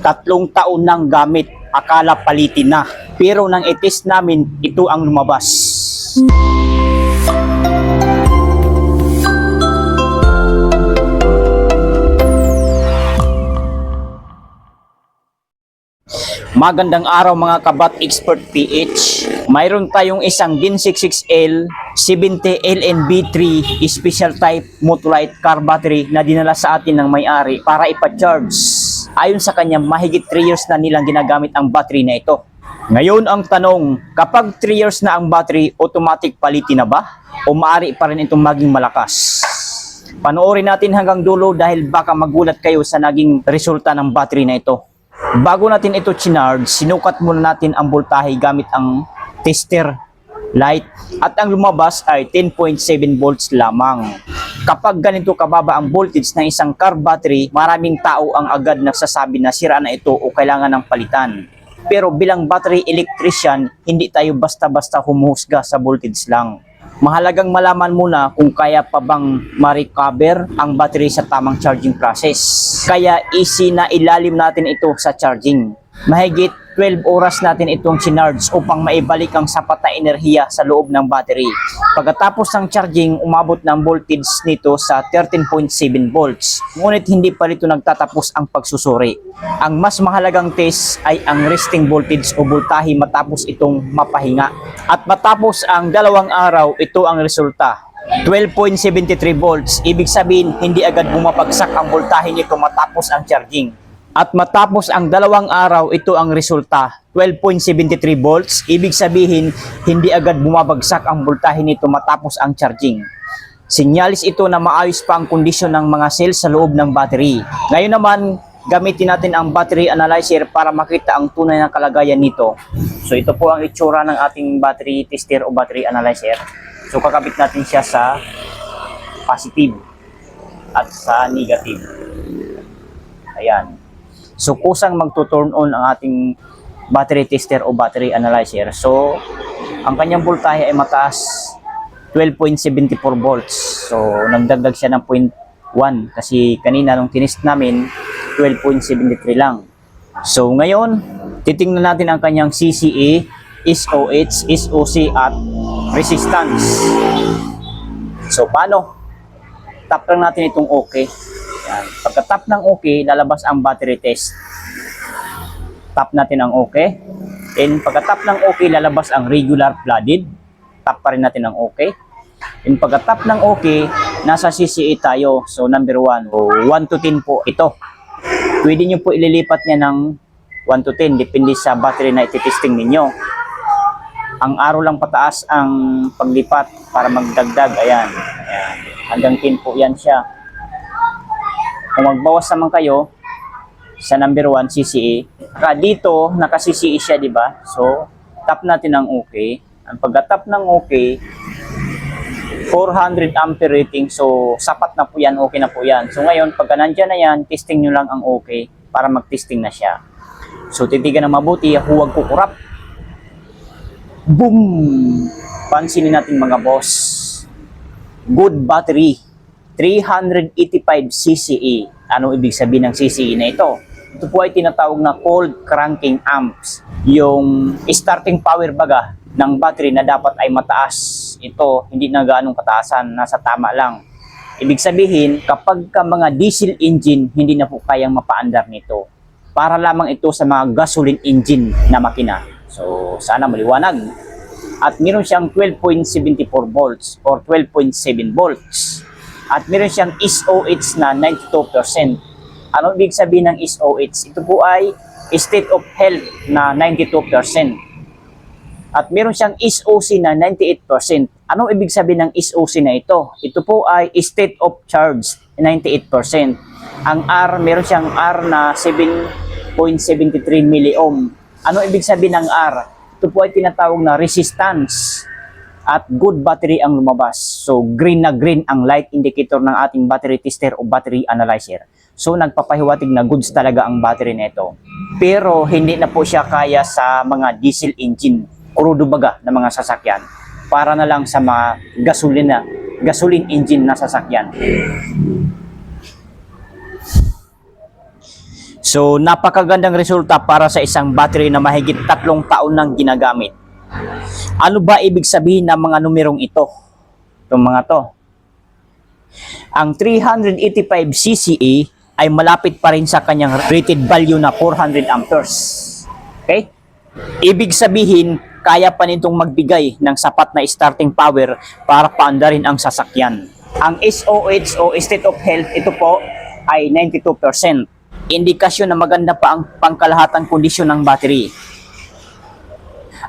3 taon nang gamit, akala palitin na. Pero nang i-test namin, ito ang lumabas. Magandang araw mga kabat expert PH. Mayroon tayong isang Gen 66L 70 LNB3 special type Motolite car battery na dinala sa atin ng may-ari para ipa-charge. Ayon sa kanya, mahigit 3 years na nilang ginagamit ang battery na ito. Ngayon ang tanong, kapag 3 years na ang battery, automatic palitin na ba? O maaari pa rin itong maging malakas? Panoorin natin hanggang dulo dahil baka magulat kayo sa naging resulta ng battery na ito. Bago natin ito chinarge, sinukat muna natin ang voltahe gamit ang tester light at ang lumabas ay 10.7 volts lamang. Kapag ganito kababa ang voltage ng isang car battery, maraming tao ang agad nagsasabi na sira na ito o kailangan ng palitan. Pero bilang battery electrician, hindi tayo basta-basta humuhusga sa voltage lang. Mahalagang malaman muna kung kaya pa bang ma-recover ang battery sa tamang charging process. Kaya easy na ilalim natin ito sa charging. Mahigit 12 oras natin itong chinarge upang maibalik ang sapat na enerhiya sa loob ng battery. Pagkatapos ng charging, umabot ng voltage nito sa 13.7 volts. Ngunit hindi pa rito nagtatapos ang pagsusuri. Ang mas mahalagang test ay ang resting voltage o voltahe matapos itong mapahinga. At matapos ang 2 araw, ito ang resulta. 12.73 volts. Ibig sabihin, hindi agad bumabagsak ang voltahe nito matapos ang charging. At matapos ang 2 araw, ito ang resulta. 12.73 volts. Ibig sabihin, hindi agad bumabagsak ang voltahe nito matapos ang charging. Sinyalis ito na maayos pa ang kondisyon ng mga cells sa loob ng battery. Ngayon naman, gamitin natin ang battery analyzer para makita ang tunay na kalagayan nito. So ito po ang itsura ng ating battery tester o battery analyzer. So kakabit natin siya sa positive at sa negative. Ayan. So kusang magto-turn on ang ating battery tester o battery analyzer. So ang kanyang voltahe ay mataas, 12.74 volts. So nagdagdag siya ng 0.1 kasi kanina nung tinest namin 12.73 lang. So ngayon, titingnan natin ang kanyang CCA, SOH, SOC at resistance. So paano? Tap lang natin itong OK. Yan. Pagka-tap ng OK, lalabas ang battery test. Tap natin ang OK. And pagka-tap ng OK, lalabas ang regular flooded. Tap pa rin natin ang OK. And pagka-tap ng OK, nasa CCA tayo. So number 1, 1 to 10 po ito. Pwede nyo po ililipat niya ng 1 to 10, depende sa battery na ititesting ninyo. Ang arrow lang pataas ang paglipat para magdagdag. Ayan. Ayan. Hanggang 10 po yan siya. Kung magbawas naman kayo sa number 1 CCA, dito naka-CCA siya, di ba? So, tap natin ang OK. Ang pagka-tap ng OK, 400 ampere rating. So, sapat na po yan, okay na po yan. So, ngayon, pagka nandyan na yan, testing nyo lang ang OK para mag-testing na siya. So, titigan na mabuti, huwag kukurap. Boom! Pansinin natin mga boss. Good battery. 385 CCE. Ano ibig sabihin ng CCE na ito? Ito po ay tinatawag na cold cranking amps. Yung starting power baga ng battery na dapat ay mataas. Ito, hindi na gaanong kataasan, nasa tama lang. Ibig sabihin, kapag ka mga diesel engine, hindi na po kayang mapaandar nito. Para lamang ito sa mga gasoline engine na makina. So, sana maliwanag. At meron siyang 12.74 volts or 12.7 volts. At meron siyang SOH na 92%. Ano ibig sabihin ng SOH? Ito po ay state of health na 92%. At meron siyang SOC na 98%. Ano ibig sabihin ng SOC na ito? Ito po ay state of charge 98%. Ang R, meron siyang R na 7.73 milliohm. Ano ibig sabihin ng R? Ito po ay tinatawag na resistance. At good battery ang lumabas. So green na green ang light indicator ng ating battery tester o battery analyzer. So nagpapahiwatig na goods talaga ang battery nito. Pero hindi na po siya kaya sa mga diesel engine, crudo baga na mga sasakyan. Para na lang sa mga gasoline engine na sasakyan. So, napakagandang resulta para sa isang battery na mahigit 3 taon nang ginagamit. Ano ba ibig sabihin ng mga numerong ito? Itong mga to. Ang 385 CCE ay malapit pa rin sa kanyang rated value na 400 amperes. Okay? Ibig sabihin, kaya pa nitong magbigay ng sapat na starting power para paandarin ang sasakyan. Ang SOH o State of Health, ito po ay 92%. Indikasyon na maganda pa ang pangkalahatang kondisyon ng battery.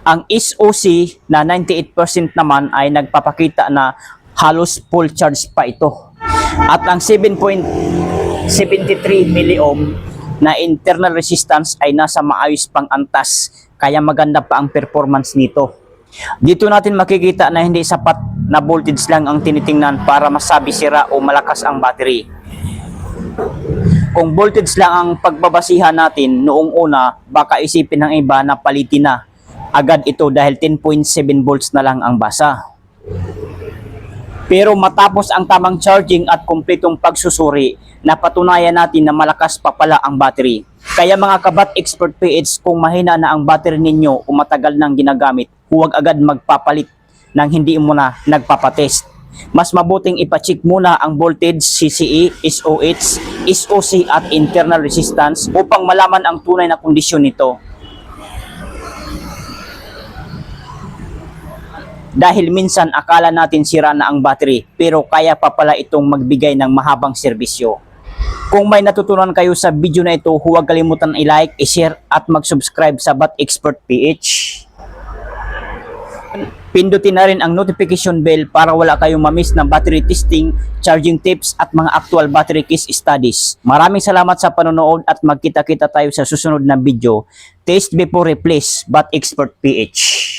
Ang SOC na 98% naman ay nagpapakita na halos full charge pa ito. At ang 7.73 milliohm na internal resistance ay nasa maayos pang antas, kaya maganda pa ang performance nito. Dito natin makikita na hindi sapat na voltage lang ang tinitingnan para masabi sira o malakas ang battery. Kung voltage lang ang pagbabasihan natin noong una, baka isipin ng iba na palitin na agad ito dahil 10.7 volts na lang ang basa. Pero matapos ang tamang charging at kumpletong pagsusuri, napatunayan natin na malakas pa pala ang battery. Kaya mga Kabat Expert PH, kung mahina na ang battery ninyo o matagal nang ginagamit, huwag agad magpapalit nang hindi mo na nagpapatest. Mas mabuting ipacheck muna ang voltage, CCE, SOH, SOC at internal resistance upang malaman ang tunay na kondisyon nito. Dahil minsan akala natin sira na ang battery pero kaya pa pala itong magbigay ng mahabang serbisyo. Kung may natutunan kayo sa video na ito, huwag kalimutan i-like, i-share at mag-subscribe sa Bat Expert PH. Pindutin na rin ang notification bell para wala kayong mamiss ng battery testing, charging tips at mga actual battery case studies. Maraming salamat sa panonood at magkita-kita tayo sa susunod na video. Test before replace, Bat Expert PH.